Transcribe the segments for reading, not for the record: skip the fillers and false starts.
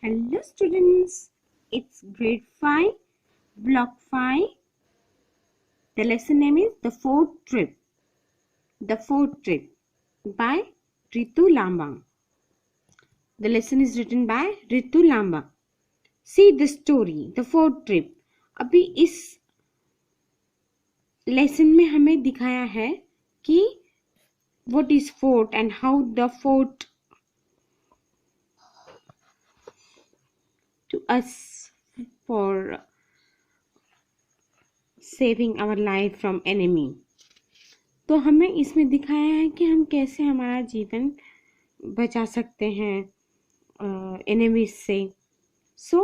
Hello students, it's grade 5, block 5. The lesson name is The Fourth Trip. The Fourth Trip by Ritu Lamba. The lesson is written by Ritu Lamba. See the story, The Fourth Trip. अभी इस lesson में हमें दिखाया है कि what is fort and how the fort to us for saving our life from enemy. तो हमें इसमें दिखाया है कि हम कैसे हमारा जीवन बचा सकते हैं एनिमीज से. So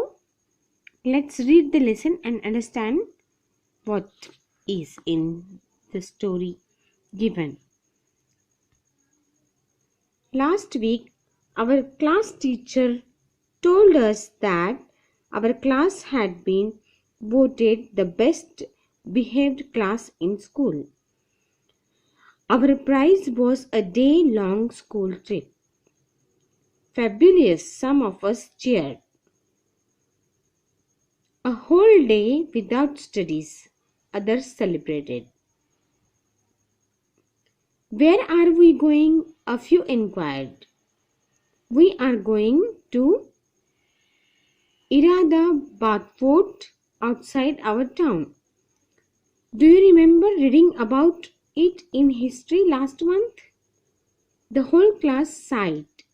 let's read the lesson and understand what is in the story given. Last week, our class teacher told us that our class had been voted the best behaved class in school. Our prize was a day-long school trip. Fabulous, some of us cheered. A whole day without studies, others celebrated. Where are we going? A few inquired. We are going to Iradabad Fort outside our town. Do you remember reading about it in history last month? The whole class sighed.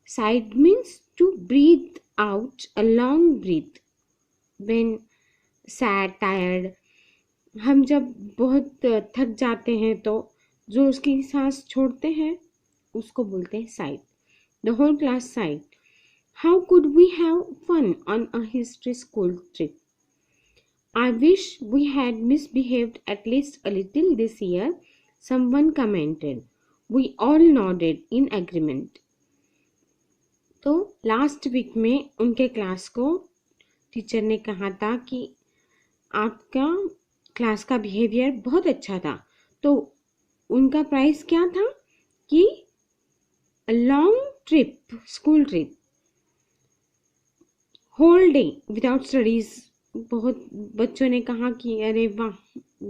Sighed means to breathe out a long breath. When sad, tired, हम जब बहुत थक जाते हैं तो जो उसकी सांस छोड़ते हैं उसको बोलते हैं sighed. The whole class sighed. How could we have fun on a history school trip? I wish we had misbehaved at least a little this year, someone commented. We all nodded in agreement. तो last week में उनके class को teacher ने कहा था कि आपका class का बिहेवियर बहुत अच्छा था. तो उनका प्राइस क्या था कि long trip, school trip, whole day without studies. बहुत बच्चों ने कहा कि अरे वाह,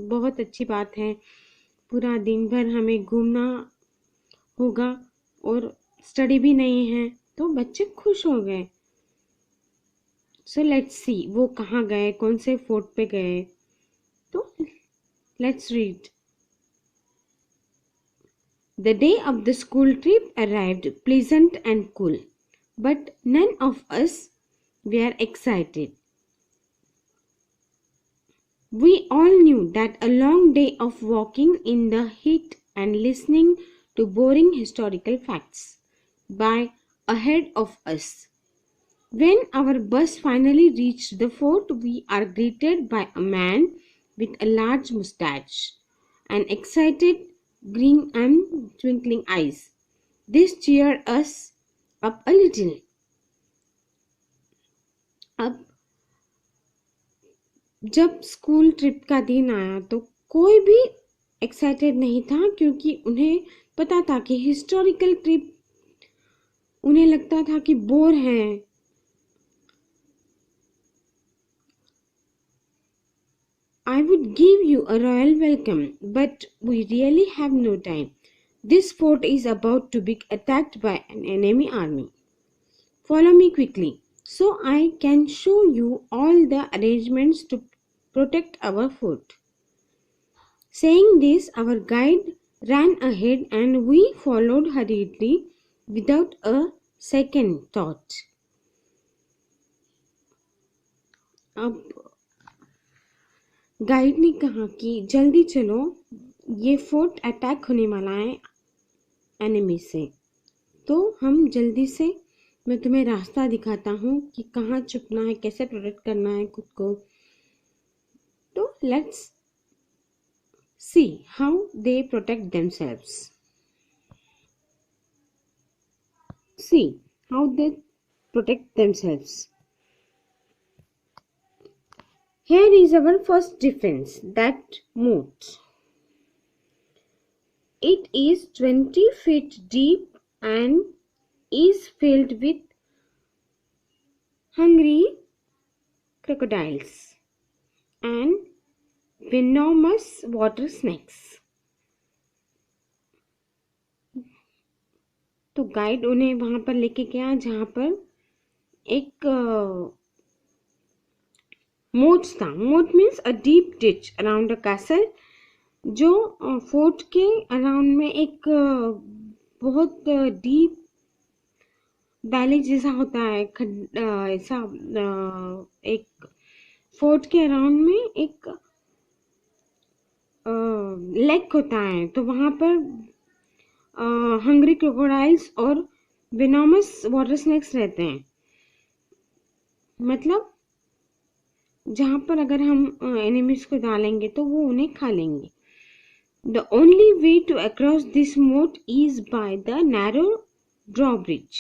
बहुत अच्छी बात है, पूरा दिन भर हमें घूमना होगा और स्टडी भी नहीं है. तो बच्चे खुश हो गए. सो लेट्स सी वो कहाँ गए, कौन से फोर्ट पे गए. तो let's read. The day of the school trip arrived pleasant and cool, but none of us were excited. We all knew that a long day of walking in the heat and listening to boring historical facts by ahead of us. When our bus finally reached the fort, we are greeted by a man with a large mustache and excited green and twinkling eyes. This cheered us up a little. अब जब school trip का दिन आया तो कोई भी excited नहीं था, क्योंकि उन्हें पता था कि हिस्टोरिकल ट्रिप उन्हें लगता था कि बोर है. I would give you a royal welcome, but we really have no time. This fort is about to be attacked by an enemy army. Follow me quickly, so I can show you all the arrangements to protect our fort. Saying this, our guide ran ahead and we followed hurriedly without a second thought. अब guide ने कहा कि जल्दी चलो, ये fort attack होने वाला है एनिमी से. तो हम जल्दी से, मैं तुम्हें रास्ता दिखाता हूँ कि कहाँ छुपना है, कैसे प्रोटेक्ट करना है खुद को. तो let's see how they protect themselves. See how they protect themselves. Here is our first defense, that moat. It is 20 feet deep and is filled with hungry crocodiles and venomous water snakes. तो guide उन्हें वहां पर लेके गया जहां पर एक मोट था. मोट means a deep ditch around a castle. जो फोर्ट के अराउंड में एक बहुत डीप वैली जैसा होता है, ऐसा एक फोर्ट के अराउंड में एक लेक होता है. तो वहां पर हंग्री क्रोकोडाइल्स और वेनोमस वाटर स्नेक्स रहते हैं. मतलब जहां पर अगर हम एनिमीज को डालेंगे तो वो उन्हें खा लेंगे. The only way to across this moat is by the narrow drawbridge.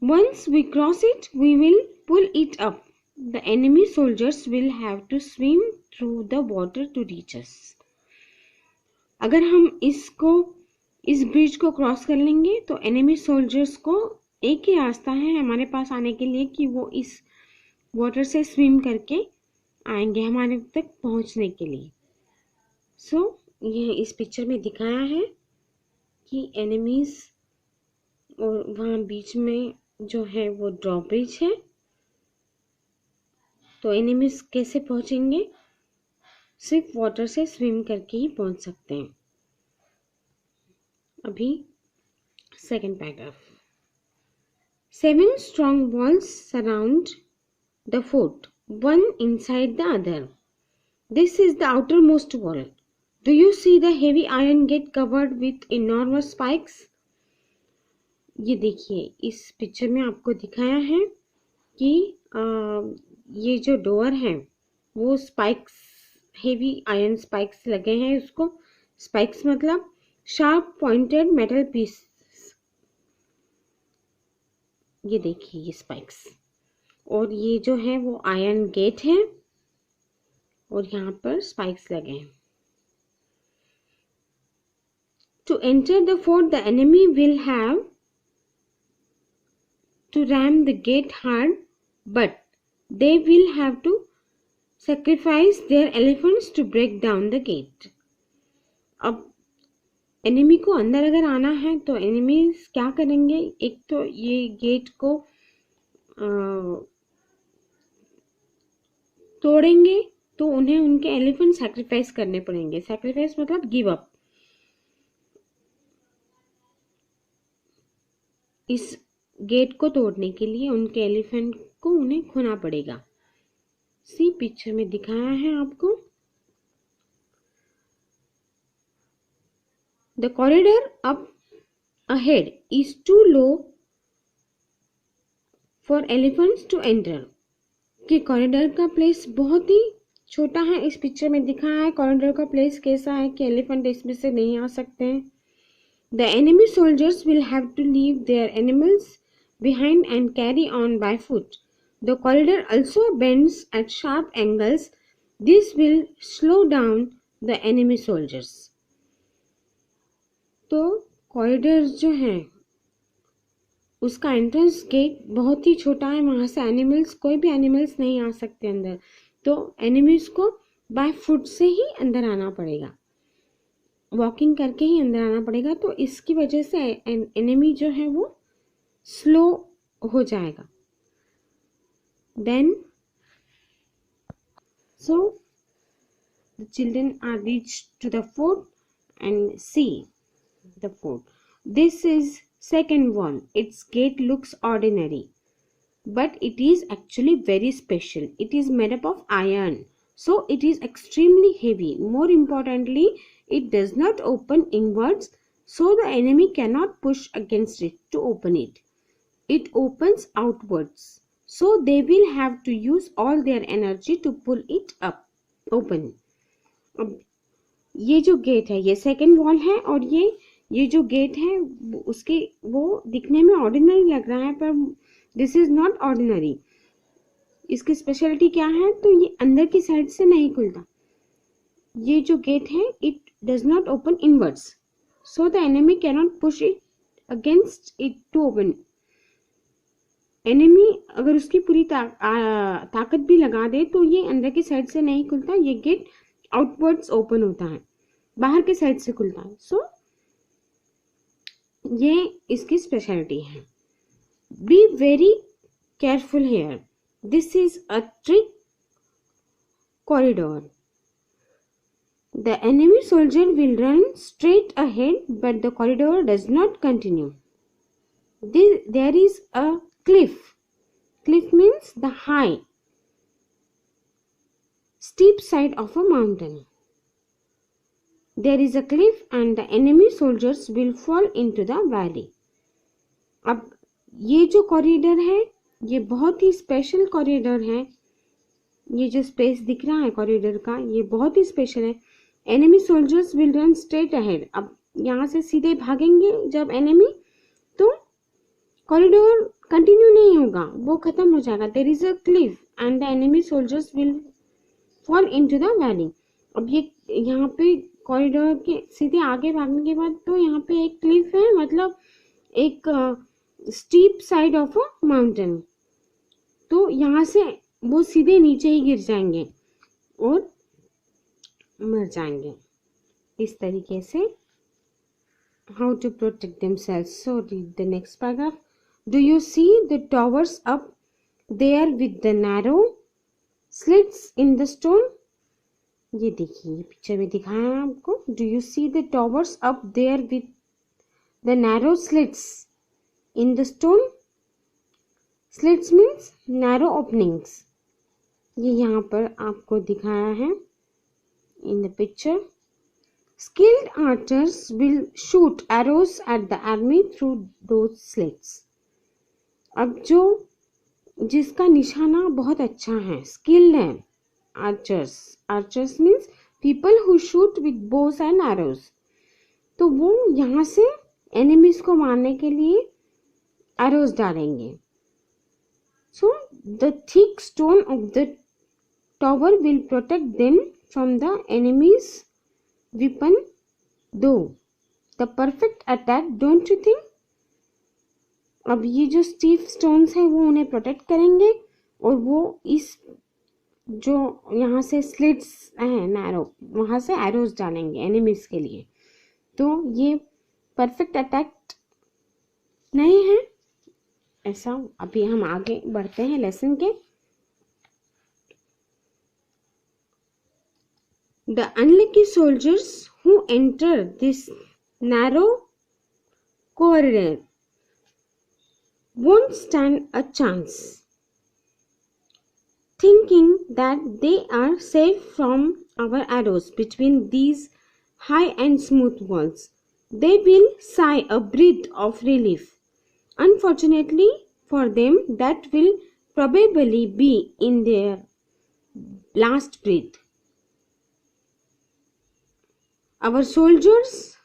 Once we cross it, we will pull it up. The enemy soldiers will have to swim through the water to reach us. अगर हम इस bridge को cross कर लेंगे तो enemy soldiers को एक ही रास्ता है हमारे पास आने के लिए कि वो इस वाटर से स्विम करके आएंगे हमारे तक पहुंचने के लिए. सो ये इस पिक्चर में दिखाया है कि एनिमीज और वहाँ बीच में जो है वो ड्रॉब्रिज है. तो एनिमीज कैसे पहुंचेंगे? सिर्फ वाटर से स्विम करके ही पहुंच सकते हैं. अभी second paragraph. 7 strong walls surround the fort, one inside the other. This is the outermost wall. Do you see the heavy iron gate covered with enormous spikes? ये देखिए इस पिक्चर में आपको दिखाया है कि ये जो डोर है वो स्पाइक्स, हेवी आयरन स्पाइक्स लगे हैं. उसको स्पाइक्स मतलब शार्प पॉइंटेड मेटल पीस. ये देखिए ये स्पाइक्स. और ये जो है वो आयरन गेट है और यहाँ पर स्पाइक्स लगे हैं. To enter the fort, the enemy will have to ram the gate hard, but they will have to sacrifice their elephants to break down the gate. अब एनिमी को अंदर अगर आना है तो एनिमीज क्या करेंगे? एक तो ये गेट को तोड़ेंगे तो उन्हें उनके एलिफेंट सैक्रिफाइस करने पड़ेंगे. सैक्रिफाइस मतलब गिव अप. इस गेट को तोड़ने के लिए उनके एलिफेंट को उन्हें खोना पड़ेगा. सी पिक्चर में दिखाया है आपको. The corridor up ahead is too low for elephants to enter. कि कॉरिडोर का प्लेस बहुत ही छोटा है. इस पिक्चर में दिखाया है कॉरिडोर का प्लेस कैसा है कि एलिफेंट इसमें से नहीं आ सकते हैं. The enemy soldiers will have to leave their animals behind and carry on by foot. The corridor also bends at sharp angles. This will slow down the enemy soldiers. तो corridor जो है उसका entrance gate बहुत ही छोटा है. वहां से animals, कोई भी एनिमल्स नहीं आ सकते अंदर. तो एनिमीज को बाय फुट से ही अंदर आना पड़ेगा, वॉकिंग करके ही अंदर आना पड़ेगा. तो इसकी वजह से एनिमी जो है वो स्लो हो जाएगा. Then so the children are reach to the fort and see the fort. This is second wall. Its gate looks ordinary, but it is actually very special. It is made up of iron, so it is extremely heavy. More importantly, it does not open inwards, so the enemy cannot push against it to open it. It opens outwards, so they will have to use all their energy to pull it up open. अब ये जो gate है ये second wall है और ये जो gate है उसके वो दिखने में ऑर्डिनरी लग रहा है पर दिस इज नॉट ऑर्डिनरी. इसकी स्पेशलिटी क्या है? तो ये अंदर की साइड से नहीं खुलता. ये जो गेट है it does not open inwards, so the enemy can not push it against it to open. Enemy अगर उसकी पूरी ताकत भी लगा दे तो ये अंदर की साइड से नहीं खुलता, ये गेट आउटवर्ड्स ओपन होता है, बाहर के साइड से खुलता है. सो ये इसकी स्पेशलिटी है. Be very careful here, this is a trick corridor. The enemy soldier will run straight ahead, but the corridor does not continue. There is a cliff. Cliff means the high, steep side of a mountain. There is a cliff and the enemy soldiers will fall into the valley. अब ये जो corridor है ये बहुत ही special corridor है. ये जो space दिख रहा है कॉरिडोर का ये बहुत ही स्पेशल है. Enemy soldiers will run straight ahead. अब यहाँ से सीधे भागेंगे जब एनिमी तो कॉरिडोर कंटिन्यू नहीं होगा, वो खत्म हो जाएगा. There is a cliff and the enemy soldiers will fall into the valley. अब ये यहाँ पे कॉरिडोर के सीधे आगे भागने के बाद तो यहाँ पे एक क्लिफ है, मतलब एक steep side of a mountain. तो यहाँ से वो सीधे नीचे ही गिर जाएंगे और मर जाएंगे. इस तरीके से how to protect themselves. So read the next paragraph. Do you see the towers up there with the narrow slits in the stone. ये देखिए पिक्चर में दिखाया है आपको. Do you see the towers up there with the narrow slits in the stone. Slits means narrow openings. ये यहाँ पर आपको दिखाया है in the picture. Skilled archers will shoot arrows at the enemy through those slits. अब जो जिसका निशाना बहुत अच्छा है, skilled है, archers means people who shoot with bows and arrows. तो वो यहाँ से enemies को मारने के लिए arrows डालेंगे. So the thick stone of the tower will protect them from the enemy's weapon, though the perfect attack, don't you think. अब ये जो स्टीफ स्टोन्स है वो उन्हें प्रोटेक्ट करेंगे और वो इस जो यहाँ से स्लिट्स हैं नैरो वहाँ से एरोज डालेंगे एनिमीज के लिए. तो ये परफेक्ट अटैक नहीं है ऐसा. अभी हम आगे बढ़ते हैं लेसन के. The unlucky soldiers who enter this narrow corridor won't stand a chance. Thinking that they are safe from our arrows between these high and smooth walls, they will sigh a breath of relief. Unfortunately for them, that will probably be in their last breath. Our soldiers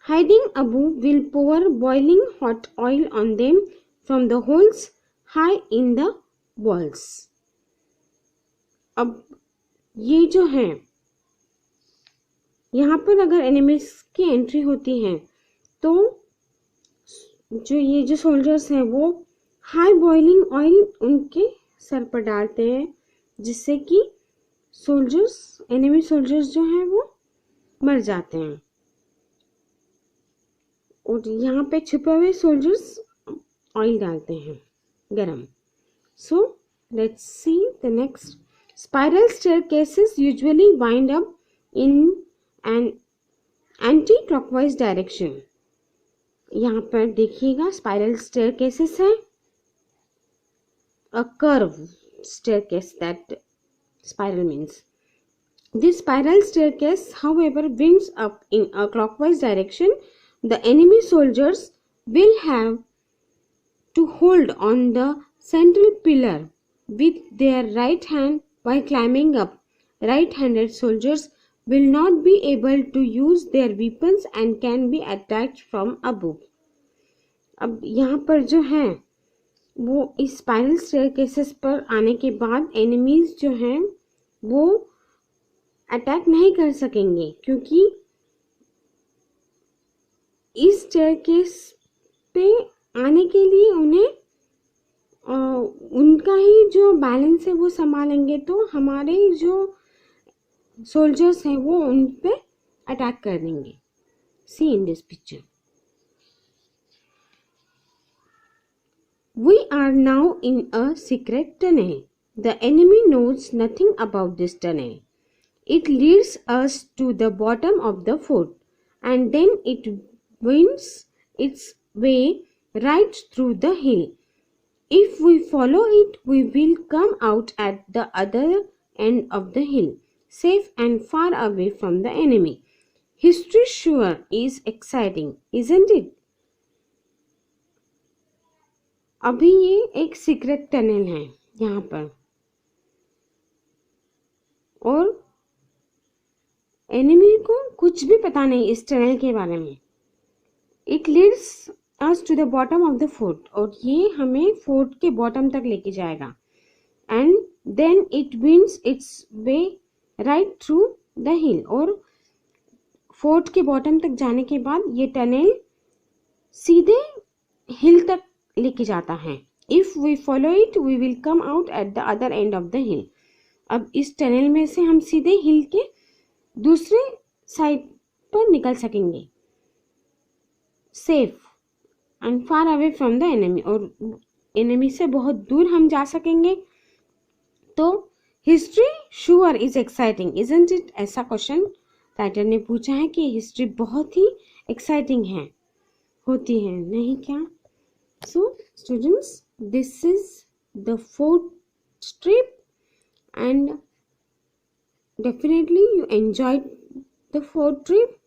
hiding above will pour boiling hot oil on them from the holes high in the walls. अब ये जो है यहाँ पर अगर enemies की entry होती है तो जो ये जो सोल्जर्स हैं वो हाई बॉइलिंग ऑयल उनके सर पर डालते हैं जिससे कि सोल्जर्स एनिमी सोल्जर्स जो हैं वो मर जाते हैं. और यहाँ पे छुपे हुए सोल्जर्स ऑयल डालते हैं गरम. So let's see the next. Spiral staircases usually wind up in an anti clockwise direction. यहाँ पर देखिएगा स्पाइरल स्टेयरकेसेस है. A curve staircase that spiral means. This spiral staircase, however, winds up in a clockwise direction. The enemy soldiers will have to hold on the central pillar with their right hand while climbing up. Right-handed soldiers will not be able to use their weapons and can be attacked from above. अब यहाँ पर जो है वो इस spiral staircases पर आने के बाद एनिमीज जो हैं वो अटैक नहीं कर सकेंगे क्योंकि इस स्टेयरकेस पे आने के लिए उन्हें उनका ही जो बैलेंस है वो संभालेंगे, तो हमारे जो सोल्जर्स हैं वो उन पे अटैक कर देंगे. See in this picture. We are now in a secret tunnel. The enemy knows nothing about this tunnel. It leads us to the bottom of the fort, and then it winds its way right through the hill. If we follow it, we will come out at the other end of the hill, safe and far away from the enemy. History sure is exciting, isn't it? अभी ये एक secret tunnel है यहाँ पर, और enemy को कुछ भी पता नहीं इस टनल के बारे में. It leads us to the bottom of the fort, और ये हमें फोर्ट के बॉटम तक लेके जाएगा. And then it winds its way right through the hill, और फोर्ट के बॉटम तक जाने के बाद ये टनल सीधे हिल तक लेके जाता है. If we follow it we will come out at the other end of the hill. अब इस टनल में से हम सीधे हिल के दूसरे साइड पर निकल सकेंगे, safe and far away from the enemy, और एनिमी से बहुत दूर हम जा सकेंगे. तो history sure is exciting, isn't it? ऐसा क्वेश्चन राइटर ने पूछा है कि हिस्ट्री बहुत ही एक्साइटिंग है, होती है, नहीं क्या? So students, this is the fourth trip, and definitely you enjoyed the fourth trip.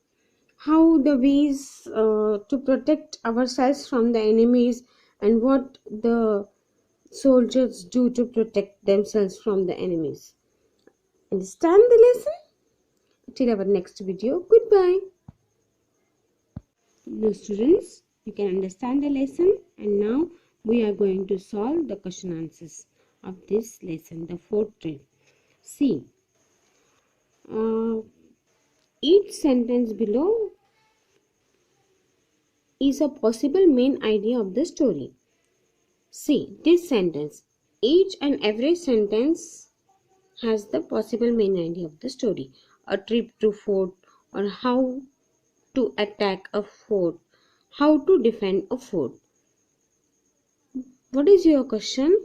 How the ways to protect ourselves from the enemies, and what the soldiers do to protect themselves from the enemies. Understand the lesson? Till our next video. Goodbye. Now students, you can understand the lesson, and now we are going to solve the question answers of this lesson, the fourth trip. See, each sentence below is a possible main idea of the story. See this sentence, each and every sentence has the possible main idea of the story. A trip to fort, or how to attack a fort, how to defend a fort. What is your question?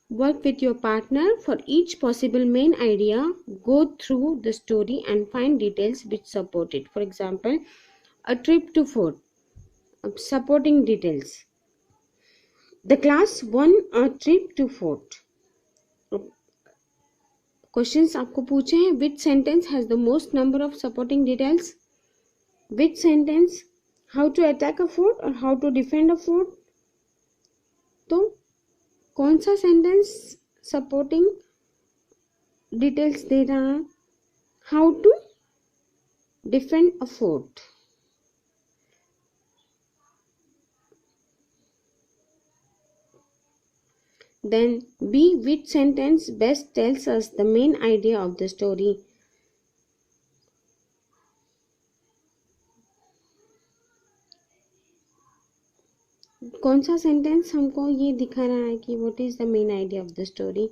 Work with your partner for each possible main idea. Go through the story and find details which support it. For example, a trip to fort. Supporting details. The class won a trip to fort. Questions आपको पूछे हैं. Which sentence has the most number of supporting details? Which sentence? How to attack a fort or how to defend a fort? तो कौन सा sentence supporting details दे रहा है? How to defend a fort. Then B, which sentence best tells us the main idea of the story? कौन सा sentence हमको ये दिखा रहा है कि what is the main idea of the story?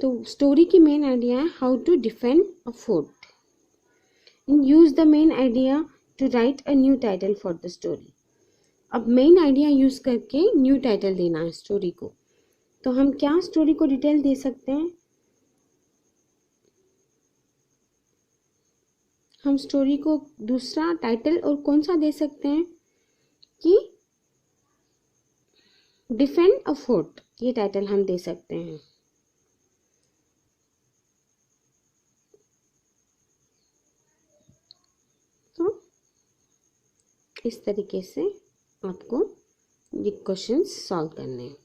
तो स्टोरी की मेन आइडिया है how to defend a fort. Use the main idea to write a new title for the story. अब मेन आइडिया यूज करके new title देना है story को. तो हम क्या स्टोरी को डिटेल दे सकते हैं? हम स्टोरी को दूसरा टाइटल और कौन सा दे सकते हैं कि डिफेंड अ फोर्ट. ये टाइटल हम दे सकते हैं. तो इस तरीके से आपको ये क्वेश्चंस सॉल्व करने हैं.